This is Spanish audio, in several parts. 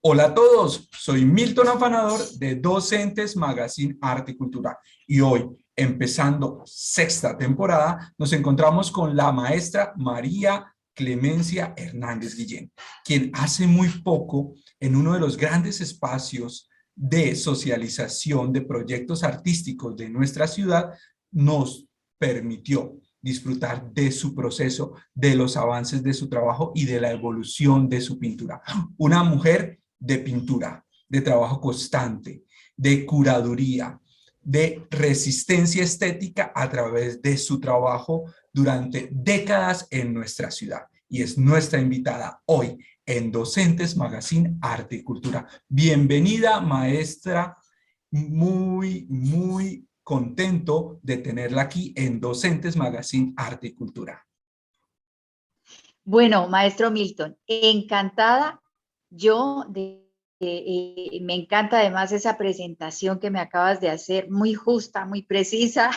Hola a todos, soy Milton Afanador de Docentes Magazine Arte y Cultura y hoy, empezando sexta temporada, nos encontramos con la maestra María Clemencia Hernández Guillén, quien hace muy poco, en uno de los grandes espacios de socialización de proyectos artísticos de nuestra ciudad, nos permitió disfrutar de su proceso, de los avances de su trabajo y de la evolución de su pintura. Una mujer de pintura, de trabajo constante, de curaduría, de resistencia estética a través de su trabajo durante décadas en nuestra ciudad. Y es nuestra invitada hoy en Docentes Magazine Arte y Cultura. Bienvenida, maestra. Muy contento de tenerla aquí en Docentes Magazine Arte y Cultura. Bueno, maestro Milton, encantada yo me encanta además esa presentación que me acabas de hacer, muy justa, muy precisa,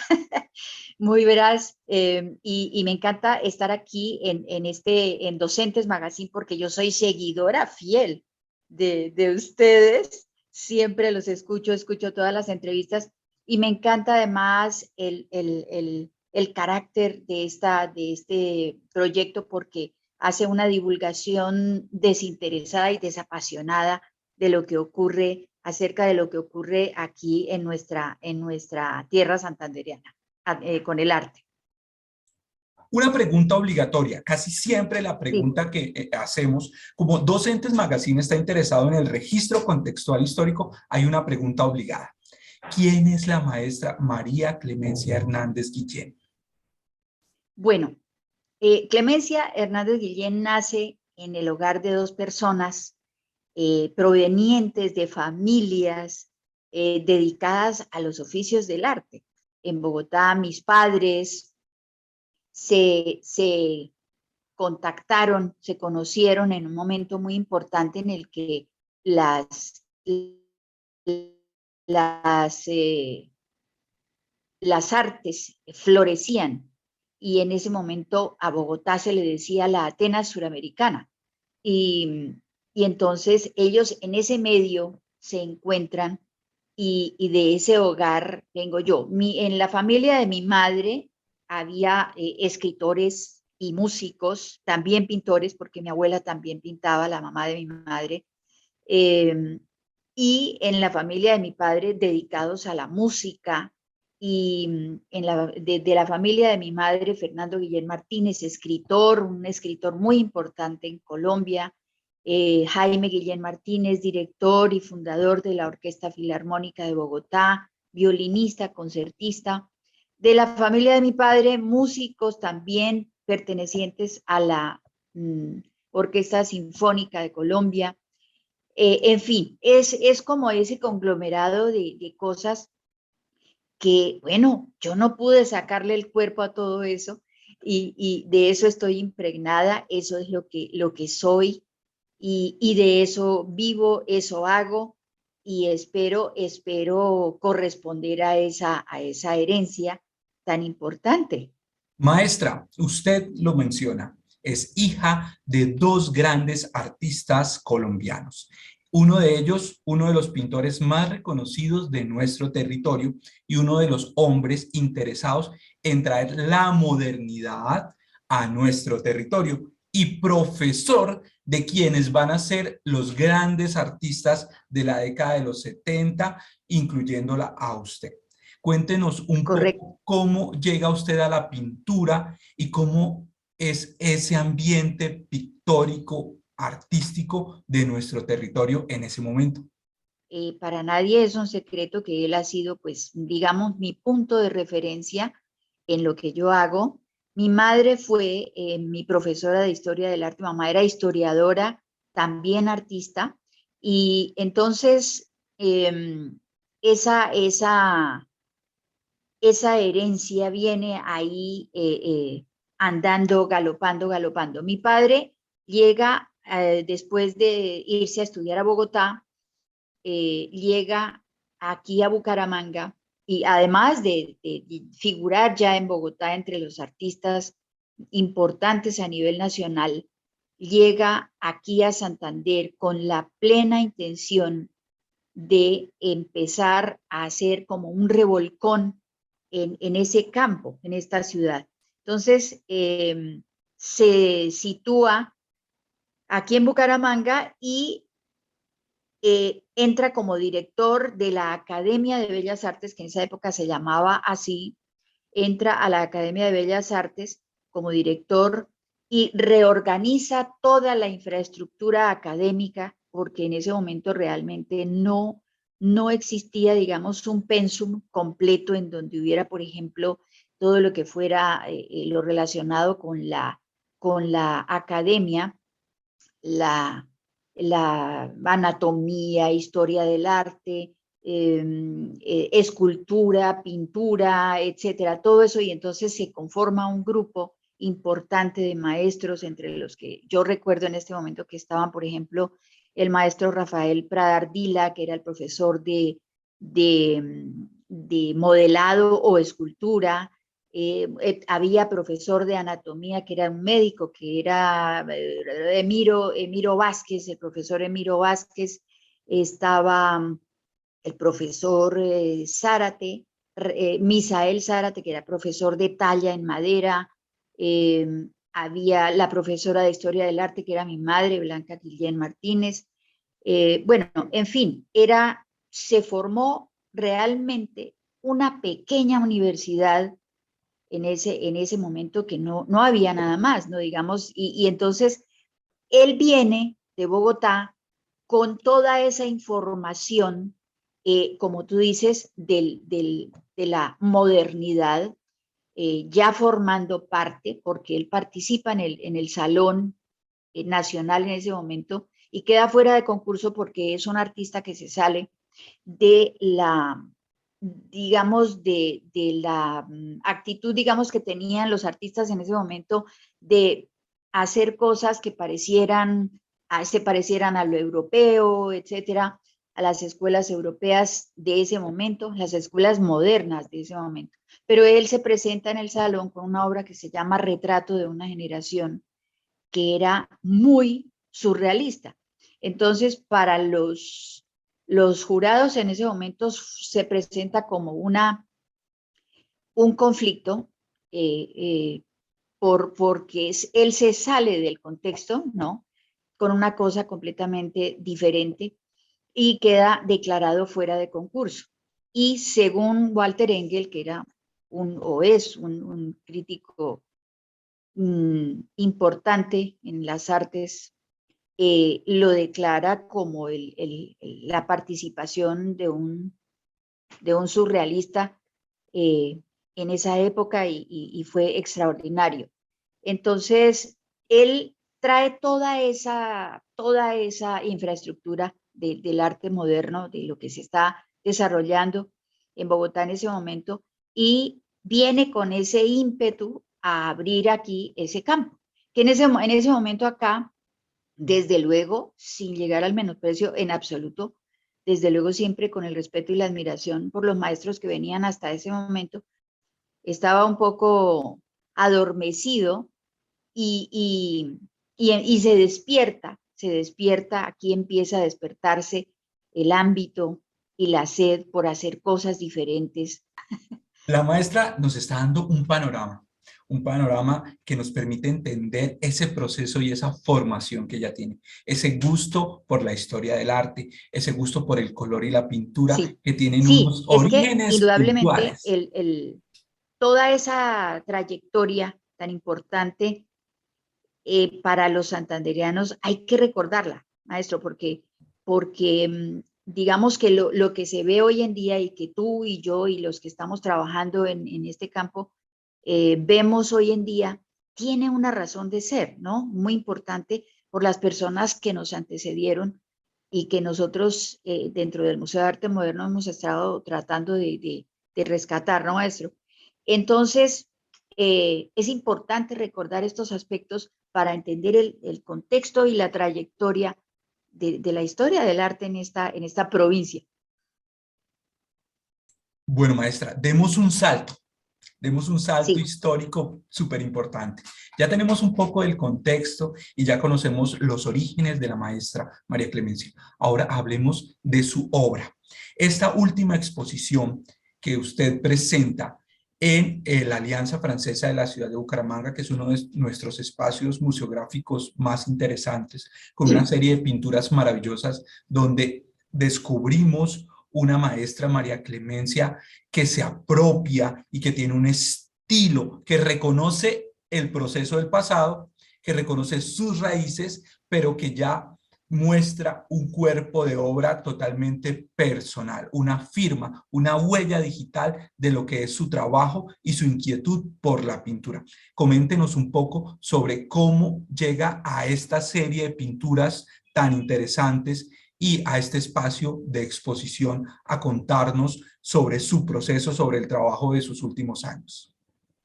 muy veraz, y me encanta estar aquí en Docentes Magazine porque yo soy seguidora fiel de ustedes, siempre los escucho todas las entrevistas y me encanta además el carácter de este proyecto porque hace una divulgación desinteresada y desapasionada de lo que ocurre, acerca de lo que ocurre aquí en nuestra tierra santandereana, con el arte. Una pregunta obligatoria, casi siempre la pregunta Sí. que hacemos, como Docentes Magazine está interesado en el registro contextual histórico, hay una pregunta obligada. ¿Quién es la maestra María Clemencia Hernández Guillén? Bueno, Clemencia Hernández Guillén nace en el hogar de dos personas provenientes de familias dedicadas a los oficios del arte. En Bogotá, mis padres se contactaron, se conocieron en un momento muy importante en el que las, las artes florecían y en ese momento a Bogotá se le decía la Atenas suramericana y entonces ellos en ese medio se encuentran y de ese hogar vengo yo. En la familia de mi madre había escritores y músicos, también pintores, porque mi abuela también pintaba, la mamá de mi madre, y en la familia de mi padre dedicados a la música, y de la familia de mi madre, Fernando Guillén Martínez, escritor, un escritor muy importante en Colombia, Jaime Guillén Martínez, director y fundador de la Orquesta Filarmónica de Bogotá, violinista, concertista. De la familia de mi padre, músicos también pertenecientes a la Orquesta Sinfónica de Colombia. En fin, es como ese conglomerado de cosas que, bueno, yo no pude sacarle el cuerpo a todo eso y de eso estoy impregnada, eso es lo que soy y de eso vivo, eso hago y espero corresponder a esa herencia tan importante. Maestra, usted lo menciona, es hija de dos grandes artistas colombianos. Uno de ellos, uno de los pintores más reconocidos de nuestro territorio y uno de los hombres interesados en traer la modernidad a nuestro territorio y profesor de quienes van a ser los grandes artistas de la década de los 70, incluyéndola a usted. Cuéntenos un Correcto. poco cómo llega usted a la pintura y cómo es ese ambiente pictórico, artístico de nuestro territorio en ese momento. Para nadie es un secreto que él ha sido, pues, digamos, mi punto de referencia en lo que yo hago. Mi madre fue mi profesora de historia del arte, mamá era historiadora, también artista, y entonces esa, esa, esa herencia viene ahí andando, galopando. Mi padre llega después de irse a estudiar a Bogotá, llega aquí a Bucaramanga y además de figurar ya en Bogotá entre los artistas importantes a nivel nacional, llega aquí a Santander con la plena intención de empezar a hacer como un revolcón en ese campo, en esta ciudad. Entonces, se sitúa aquí en Bucaramanga y entra como director de la Academia de Bellas Artes, que en esa época se llamaba así, entra a la Academia de Bellas Artes como director y reorganiza toda la infraestructura académica, porque en ese momento realmente no existía, digamos, un pensum completo en donde hubiera, por ejemplo, todo lo que fuera lo relacionado con la academia, la, la anatomía, historia del arte, escultura, pintura, etcétera, todo eso, y entonces se conforma un grupo importante de maestros, entre los que yo recuerdo en este momento que estaban, por ejemplo, el maestro Rafael Pradardila, que era el profesor de modelado o escultura. Había profesor de anatomía que era un médico, que era Emiro Vázquez, el profesor Emiro Vázquez. Estaba el profesor Zárate, Misael Zárate, que era profesor de talla en madera. Había la profesora de Historia del Arte, que era mi madre, Blanca Guillén Martínez. Bueno, en fin, se formó realmente una pequeña universidad en ese momento, que no había nada más, ¿no? Digamos, y entonces él viene de Bogotá con toda esa información, como tú dices, de la modernidad, ya formando parte, porque él participa en el Salón Nacional en ese momento y queda fuera de concurso porque es un artista que se sale de la, digamos, de la actitud, digamos, que tenían los artistas en ese momento de hacer cosas que se parecieran a lo europeo, etcétera, a las escuelas europeas de ese momento, las escuelas modernas de ese momento. Pero él se presenta en el salón con una obra que se llama Retrato de una generación, que era muy surrealista. Entonces, para los jurados en ese momento se presenta como un conflicto, porque él se sale del contexto, ¿no? Con una cosa completamente diferente y queda declarado fuera de concurso. Y según Walter Engel, que era o es un crítico importante en las artes, lo declara como la participación de un surrealista en esa época, y fue extraordinario. Entonces, él trae toda esa infraestructura del arte moderno, de lo que se está desarrollando en Bogotá en ese momento, y viene con ese ímpetu a abrir aquí ese campo, que en ese momento acá, desde luego, sin llegar al menosprecio en absoluto, desde luego siempre con el respeto y la admiración por los maestros que venían hasta ese momento, estaba un poco adormecido, y se despierta, aquí empieza a despertarse el ámbito y la sed por hacer cosas diferentes. La maestra nos está dando un panorama que nos permite entender ese proceso y esa formación que ella tiene, ese gusto por la historia del arte, ese gusto por el color y la pintura, Sí, que tienen sí, unos es que orígenes indudablemente puntuales. toda esa trayectoria tan importante para los santandereanos hay que recordarla, maestro, porque digamos que lo que se ve hoy en día, y que tú y yo y los que estamos trabajando en este campo vemos hoy en día, tiene una razón de ser, ¿no? Muy importante por las personas que nos antecedieron y que nosotros dentro del Museo de Arte Moderno hemos estado tratando de rescatar, ¿no, maestro? Entonces, es importante recordar estos aspectos para entender el contexto y la trayectoria de la historia del arte en esta provincia. Bueno, maestra, demos un salto Demos un salto Sí. histórico súper importante. Ya tenemos un poco del contexto y ya conocemos los orígenes de la maestra María Clemencia. Ahora hablemos de su obra. Esta última exposición que usted presenta en la Alianza Francesa de la ciudad de Bucaramanga, que es uno de nuestros espacios museográficos más interesantes, con una serie de pinturas maravillosas donde descubrimos una maestra María Clemencia que se apropia y que tiene un estilo, que reconoce el proceso del pasado, que reconoce sus raíces, pero que ya muestra un cuerpo de obra totalmente personal, una firma, una huella digital de lo que es su trabajo y su inquietud por la pintura. Coméntenos un poco sobre cómo llega a esta serie de pinturas tan interesantes y a este espacio de exposición a contarnos sobre su proceso, sobre el trabajo de sus últimos años.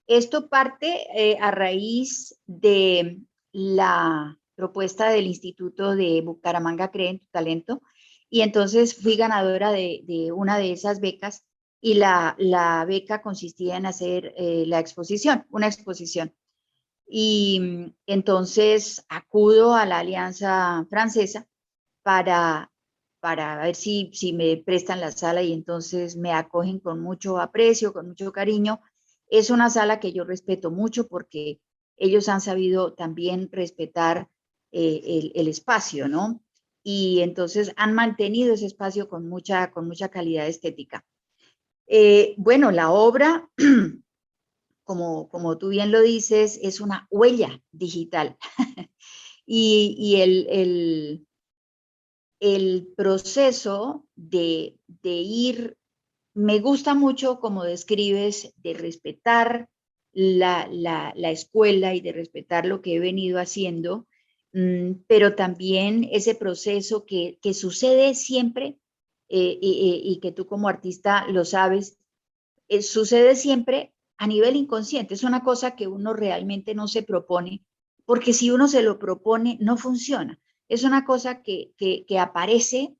Esto parte a raíz de la propuesta del Instituto de Bucaramanga Cree en tu Talento, y entonces fui ganadora de una de esas becas, y la beca consistía en hacer la exposición, una exposición. Y entonces acudo a la Alianza Francesa para, para ver si me prestan la sala, y entonces me acogen con mucho aprecio, con mucho cariño. Es una sala que yo respeto mucho porque ellos han sabido también respetar el espacio, ¿no? Y entonces han mantenido ese espacio con mucha calidad estética. Bueno, la obra, como tú bien lo dices, es una huella digital. Y el proceso de ir, me gusta mucho como describes, de respetar la escuela y de respetar lo que he venido haciendo, pero también ese proceso que sucede siempre, y que tú como artista lo sabes, sucede siempre a nivel inconsciente. Es una cosa que uno realmente no se propone, porque si uno se lo propone, no funciona. Es una cosa que aparece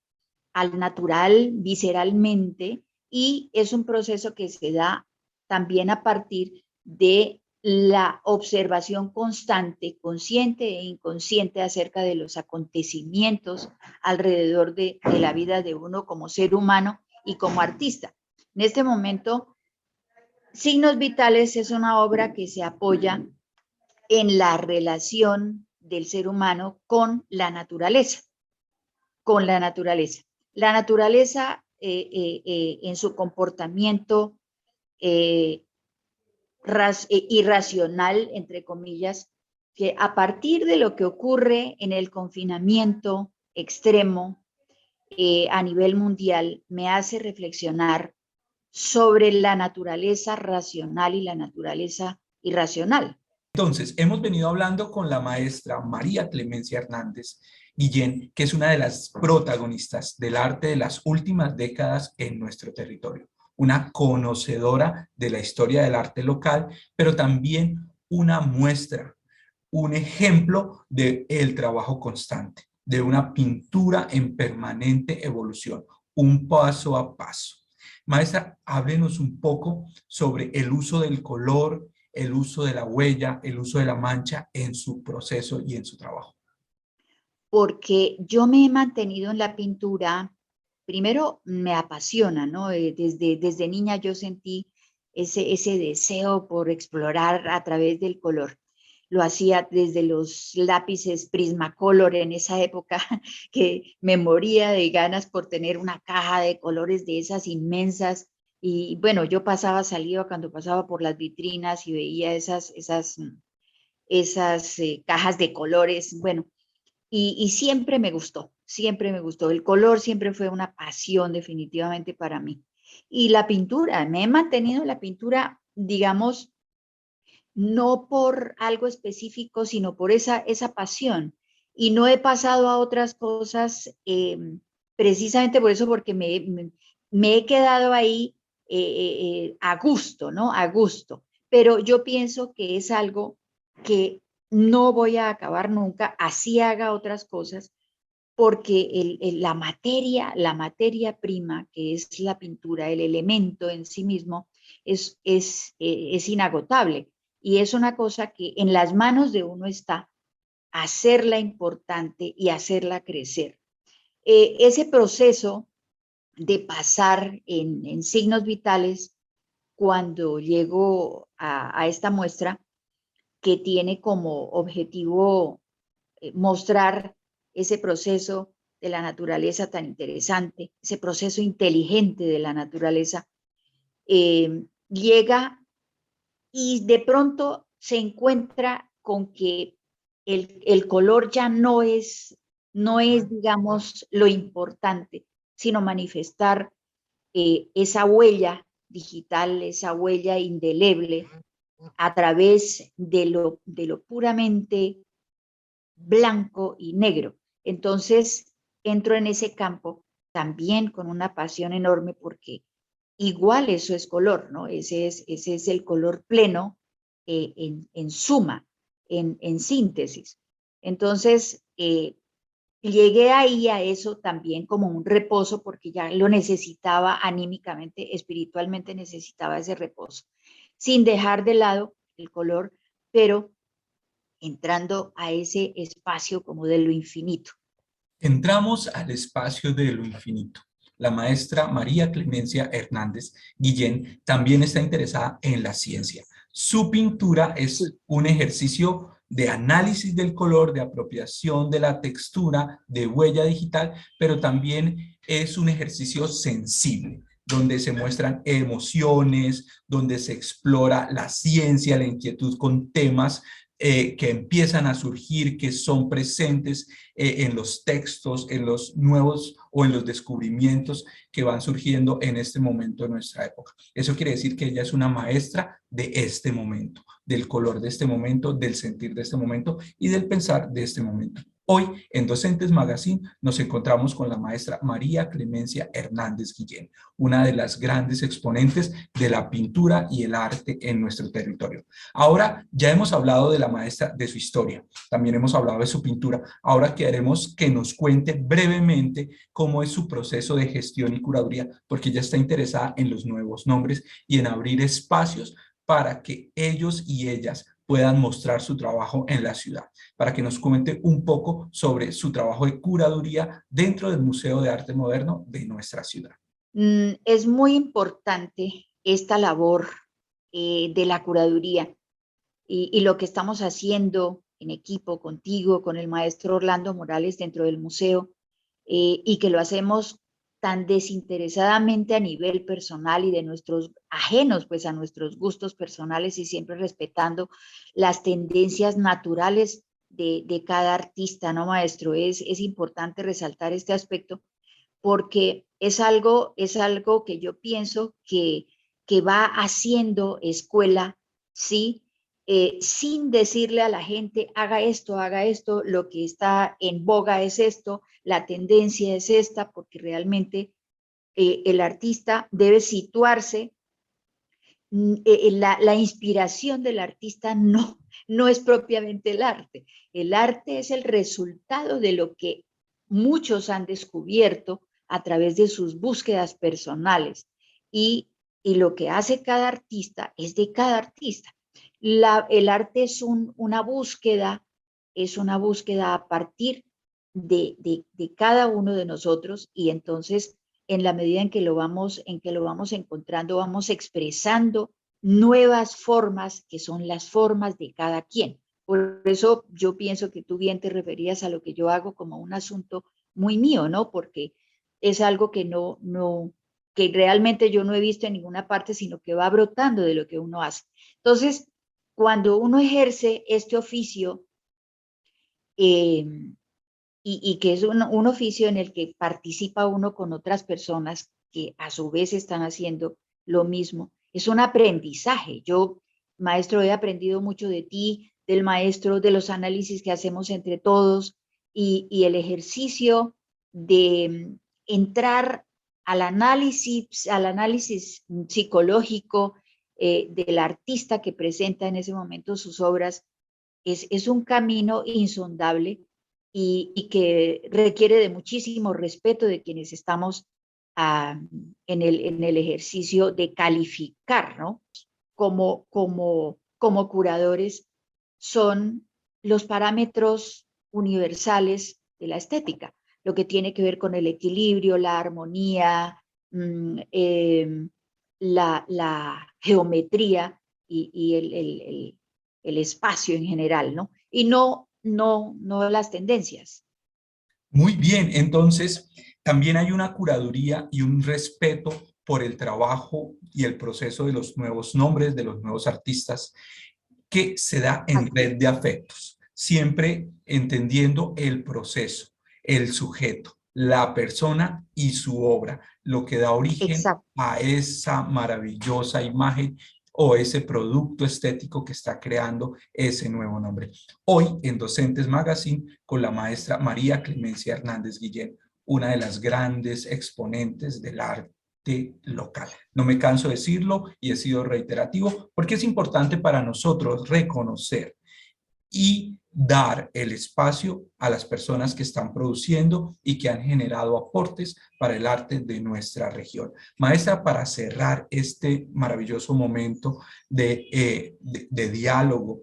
al natural, visceralmente, y es un proceso que se da también a partir de la observación constante, consciente e inconsciente, acerca de los acontecimientos alrededor de la vida de uno como ser humano y como artista. En este momento, Signos Vitales es una obra que se apoya en la relación del ser humano con la naturaleza, con la naturaleza. La naturaleza en su comportamiento eh, irracional, entre comillas, que a partir de lo que ocurre en el confinamiento extremo a nivel mundial, me hace reflexionar sobre la naturaleza racional y la naturaleza irracional. Entonces, hemos venido hablando con la maestra María Clemencia Hernández Guillén, que es una de las protagonistas del arte de las últimas décadas en nuestro territorio, una conocedora de la historia del arte local, pero también una muestra, un ejemplo del trabajo constante, de una pintura en permanente evolución, un paso a paso. Maestra, háblenos un poco sobre el uso del color, el uso de la huella, el uso de la mancha en su proceso y en su trabajo. Porque yo me he mantenido en la pintura, primero me apasiona, ¿no? Desde niña yo sentí ese deseo por explorar a través del color. Lo hacía desde los lápices Prismacolor en esa época, que me moría de ganas por tener una caja de colores de esas inmensas. Y bueno, yo pasaba saliva cuando pasaba por las vitrinas y veía esas cajas de colores. Bueno, y siempre me gustó. El color siempre fue una pasión definitivamente para mí. Y la pintura, me he mantenido en la pintura, digamos, no por algo específico, sino por esa pasión. Y no he pasado a otras cosas precisamente por eso, porque me he quedado ahí a gusto, ¿no? A gusto. Pero yo pienso que es algo que no voy a acabar nunca, así haga otras cosas, porque la materia prima, que es la pintura, el elemento en sí mismo, es inagotable. Y es una cosa que en las manos de uno está hacerla importante y hacerla crecer. Ese proceso de pasar en signos vitales, cuando llego a esta muestra, que tiene como objetivo mostrar ese proceso de la naturaleza tan interesante, ese proceso inteligente de la naturaleza, llega y de pronto se encuentra con que el color ya no es, digamos, lo importante, sino manifestar esa huella digital, esa huella indeleble a través de lo puramente blanco y negro. Entonces, entro en ese campo también con una pasión enorme porque igual eso es color, ¿no? Ese es el color pleno en suma, en síntesis. Entonces, llegué ahí a eso también como un reposo porque ya lo necesitaba anímicamente, espiritualmente necesitaba ese reposo, sin dejar de lado el color, pero entrando a ese espacio como de lo infinito. Entramos al espacio de lo infinito. La maestra María Clemencia Hernández Guillén también está interesada en la ciencia. Su pintura es Sí. un ejercicio de análisis del color, de apropiación de la textura, de huella digital, pero también es un ejercicio sensible, donde se muestran emociones, donde se explora la ciencia, la inquietud con temas que empiezan a surgir, que son presentes en los textos, en los nuevos o en los descubrimientos que van surgiendo en este momento de nuestra época. Eso quiere decir que ella es una maestra de este momento, del color de este momento, del sentir de este momento y del pensar de este momento. Hoy, en Docentes Magazine, nos encontramos con la maestra María Clemencia Hernández Guillén, una de las grandes exponentes de la pintura y el arte en nuestro territorio. Ahora ya hemos hablado de la maestra, de su historia, también hemos hablado de su pintura. Ahora queremos que nos cuente brevemente cómo es su proceso de gestión y curaduría, porque ella está interesada en los nuevos nombres y en abrir espacios para que ellos y ellas puedan mostrar su trabajo en la ciudad, para que nos comente un poco sobre su trabajo de curaduría dentro del Museo de Arte Moderno de nuestra ciudad. Es muy importante esta labor de la curaduría y lo que estamos haciendo en equipo contigo, con el maestro Orlando Morales dentro del museo, y que lo hacemos tan desinteresadamente a nivel personal y de nuestros ajenos, pues a nuestros gustos personales y siempre respetando las tendencias naturales de cada artista, ¿no, maestro? Es importante resaltar este aspecto porque es algo que yo pienso que va haciendo escuela, ¿sí? Sin decirle a la gente, haga esto, lo que está en boga es esto, la tendencia es esta, porque realmente el artista debe situarse. La inspiración del artista no es propiamente el arte. El arte es el resultado de lo que muchos han descubierto a través de sus búsquedas personales. Y lo que hace cada artista es de cada artista. El arte es una búsqueda a partir de cada uno de nosotros y entonces en la medida en que lo vamos encontrando, vamos expresando nuevas formas que son las formas de cada quien. Por eso yo pienso que tú bien te referías a lo que yo hago como un asunto muy mío, ¿no? Porque es algo que realmente yo no he visto en ninguna parte, sino que va brotando de lo que uno hace. Entonces, cuando uno ejerce este oficio, eh, y que es un oficio en el que participa uno con otras personas que a su vez están haciendo lo mismo. Es un aprendizaje. Yo, maestro, he aprendido mucho de ti, del maestro, de los análisis que hacemos entre todos y el ejercicio de entrar al análisis psicológico del artista que presenta en ese momento sus obras. Es un camino insondable y que requiere de muchísimo respeto de quienes estamos en el ejercicio de calificar, ¿no? Como curadores, son los parámetros universales de la estética, lo que tiene que ver con el equilibrio, la armonía, la geometría y el espacio en general, ¿no? Y no las tendencias. Muy bien, entonces también hay una curaduría y un respeto por el trabajo y el proceso de los nuevos nombres, de los nuevos artistas, que se da en Así red de afectos, siempre entendiendo el proceso, el sujeto, la persona y su obra, lo que da origen exacto. a esa maravillosa imagen o ese producto estético que está creando ese nuevo nombre. Hoy en Docentes Magazine con la maestra María Clemencia Hernández Guillén, una de las grandes exponentes del arte local. No me canso de decirlo y he sido reiterativo porque es importante para nosotros reconocer y dar el espacio a las personas que están produciendo y que han generado aportes para el arte de nuestra región. Maestra, para cerrar este maravilloso momento de diálogo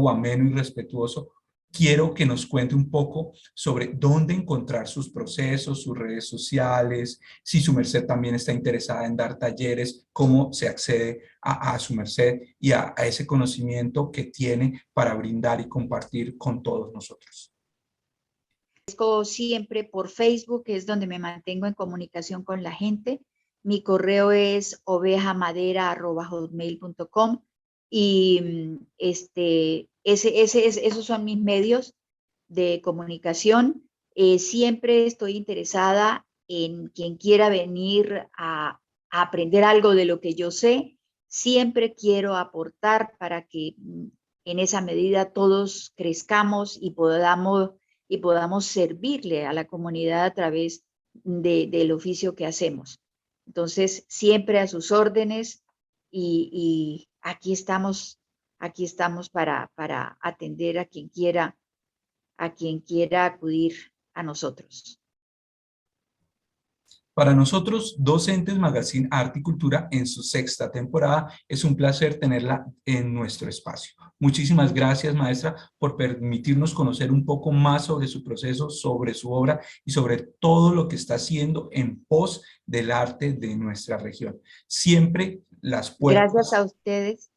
ameno y respetuoso, quiero que nos cuente un poco sobre dónde encontrar sus procesos, sus redes sociales, si su merced también está interesada en dar talleres, cómo se accede a su merced y a ese conocimiento que tiene para brindar y compartir con todos nosotros. Siempre por Facebook, que es donde me mantengo en comunicación con la gente. Mi correo es ovejamadera@hotmail.com y esos son mis medios de comunicación. Siempre estoy interesada en quien quiera venir a aprender algo de lo que yo sé. Siempre quiero aportar para que en esa medida todos crezcamos y podamos servirle a la comunidad a través del oficio que hacemos. Entonces, siempre a sus órdenes y aquí estamos para atender a quien quiera acudir a nosotros. Para nosotros, Docentes Magazine Arte y Cultura en su sexta temporada, es un placer tenerla en nuestro espacio. Muchísimas gracias, maestra, por permitirnos conocer un poco más sobre su proceso, sobre su obra y sobre todo lo que está haciendo en pos del arte de nuestra región. Siempre las Gracias puertas a ustedes.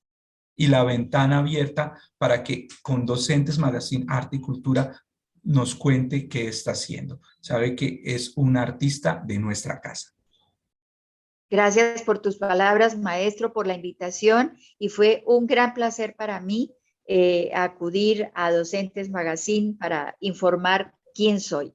y la ventana abierta para que con Docentes Magazine Arte y Cultura nos cuente qué está haciendo. Sabe que es un artista de nuestra casa. Gracias por tus palabras, maestro, por la invitación y fue un gran placer para mí acudir a Docentes Magazine para informar quién soy.